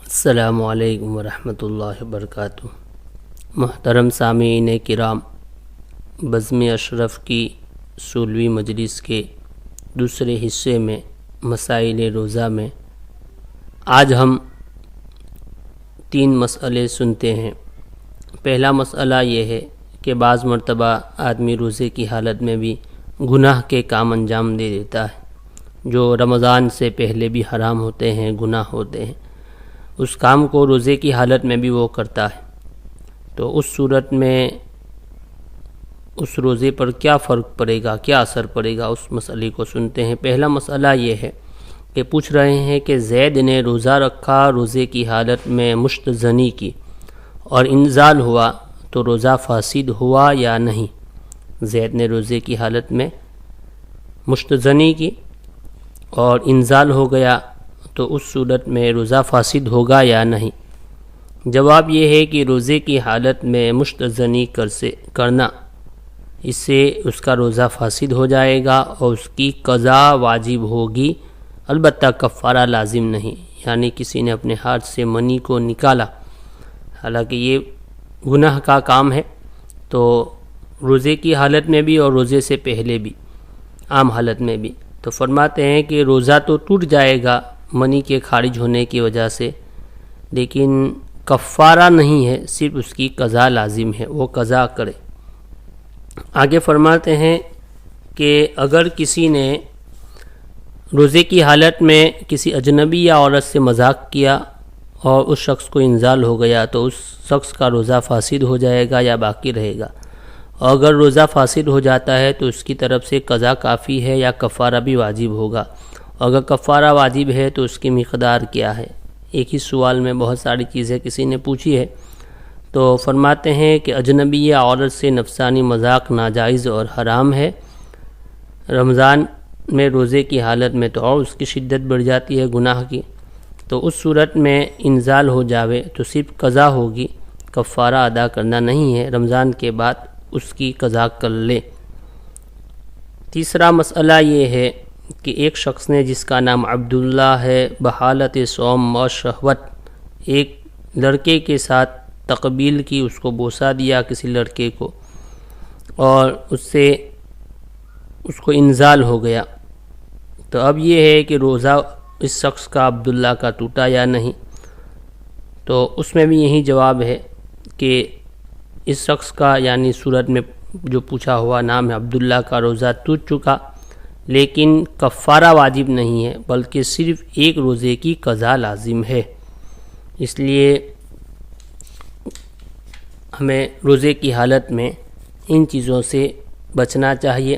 السلام علیکم ورحمۃ اللہ وبرکاتہ۔ محترم سامعین کرام، بزم اشرف کی 16ویں مجلس کے دوسرے حصے میں مسائل روزہ میں آج ہم 3 مسئلے سنتے ہیں۔ پہلا مسئلہ یہ ہے کہ بعض مرتبہ آدمی روزے کی حالت میں بھی گناہ کے کام انجام دے دیتا ہے جو رمضان سے پہلے بھی حرام ہوتے ہیں، گناہ ہوتے ہیں۔ اس کام کو روزے کی حالت میں بھی وہ کرتا ہے، تو اس صورت میں اس روزے پر کیا فرق پڑے گا، کیا اثر پڑے گا، اس مسئلے کو سنتے ہیں۔ پہلا مسئلہ یہ ہے کہ پوچھ رہے ہیں کہ زید نے روزہ رکھا روزے کی حالت میں مشت زنی کی اور انزال ہوا تو روزہ فاسد ہوا یا نہیں؟ زید نے روزے کی حالت میں مشت زنی کی اور انزال ہو گیا تو اس صورت میں روزہ فاسد ہوگا یا نہیں؟ جواب یہ ہے کہ روزے کی حالت میں مشت زنی کرنا اس سے اس کا روزہ فاسد ہو جائے گا اور اس کی قضا واجب ہوگی، البتہ کفارہ لازم نہیں۔ یعنی کسی نے اپنے ہاتھ سے منی کو نکالا، حالانکہ یہ گناہ کا کام ہے، تو روزے کی حالت میں بھی اور روزے سے پہلے بھی، عام حالت میں بھی، تو فرماتے ہیں کہ روزہ تو ٹوٹ جائے گا منی کے خارج ہونے کی وجہ سے، لیکن کفارہ نہیں ہے، صرف اس کی قضا لازم ہے، وہ قضا کرے۔ آگے فرماتے ہیں کہ اگر کسی نے روزے کی حالت میں کسی اجنبی یا عورت سے مذاق کیا اور اس شخص کو انزال ہو گیا تو اس شخص کا روزہ فاسد ہو جائے گا یا باقی رہے گا؟ اور اگر روزہ فاسد ہو جاتا ہے تو اس کی طرف سے قضا کافی ہے یا کفارہ بھی واجب ہوگا؟ اور اگر کفارہ واجب ہے تو اس کی مقدار کیا ہے؟ ایک ہی سوال میں بہت ساری چیزیں کسی نے پوچھی ہے، تو فرماتے ہیں کہ اجنبی یا عورت سے نفسانی مذاق ناجائز اور حرام ہے۔ رمضان میں روزے کی حالت میں تو اور اس کی شدت بڑھ جاتی ہے گناہ کی، تو اس صورت میں انزال ہو جاوے تو صرف قضا ہوگی، کفارہ ادا کرنا نہیں ہے، رمضان کے بعد اس کی قضا کر لے۔ تیسرا مسئلہ یہ ہے کہ ایک شخص نے جس کا نام عبداللہ ہے بحالت صوم و شہوت ایک لڑکے کے ساتھ تقبیل کی، اس کو بوسہ دیا کسی لڑکے کو، اور اس کو انزال ہو گیا، تو اب یہ ہے کہ روزہ اس شخص کا عبداللہ کا ٹوٹا یا نہیں؟ تو اس میں بھی یہی جواب ہے کہ اس شخص کا، یعنی صورت میں جو پوچھا ہوا نام ہے عبداللہ کا، روزہ ٹوٹ چکا، لیکن کفارہ واجب نہیں ہے بلکہ صرف ایک روزے کی قضا لازم ہے۔ اس لیے ہمیں روزے کی حالت میں ان چیزوں سے بچنا چاہیے،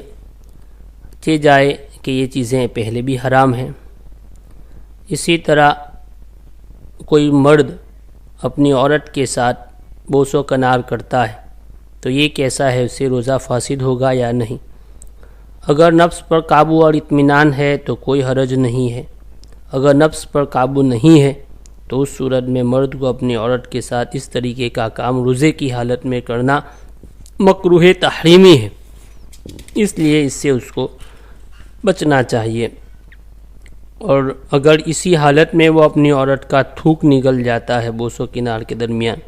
چہ جائے کہ یہ چیزیں پہلے بھی حرام ہیں۔ اسی طرح کوئی مرد اپنی عورت کے ساتھ بوس و کنار کرتا ہے تو یہ کیسا ہے، اس سے روزہ فاسد ہوگا یا نہیں؟ اگر نفس پر قابو اور اطمینان ہے تو کوئی حرج نہیں ہے، اگر نفس پر قابو نہیں ہے تو اس صورت میں مرد کو اپنی عورت کے ساتھ اس طریقے کا کام روزے کی حالت میں کرنا مکروہ تحریمی ہے، اس لیے اس سے اس کو بچنا چاہیے۔ اور اگر اسی حالت میں وہ اپنی عورت کا تھوک نگل جاتا ہے بوس و کنار کے درمیان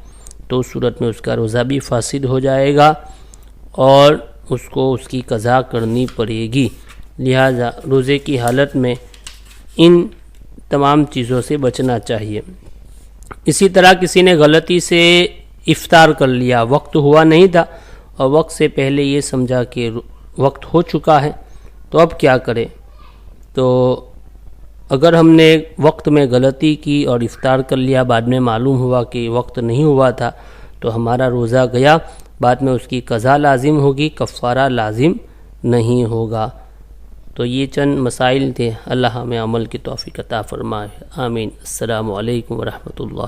تو اس صورت میں اس کا روزہ بھی فاسد ہو جائے گا اور اس کو اس کی قضا کرنی پڑے گی۔ لہذا روزے کی حالت میں ان تمام چیزوں سے بچنا چاہیے۔ اسی طرح کسی نے غلطی سے افطار کر لیا، وقت ہوا نہیں تھا اور وقت سے پہلے یہ سمجھا کہ وقت ہو چکا ہے، تو اب کیا کرے؟ تو اگر ہم نے وقت میں غلطی کی اور افطار کر لیا، بعد میں معلوم ہوا کہ وقت نہیں ہوا تھا، تو ہمارا روزہ گیا، بعد میں اس کی قضا لازم ہوگی، کفارہ لازم نہیں ہوگا۔ تو یہ چند مسائل تھے، اللہ ہمیں عمل کی توفیق عطا فرمائے، آمین۔ السلام علیکم ورحمۃ اللہ۔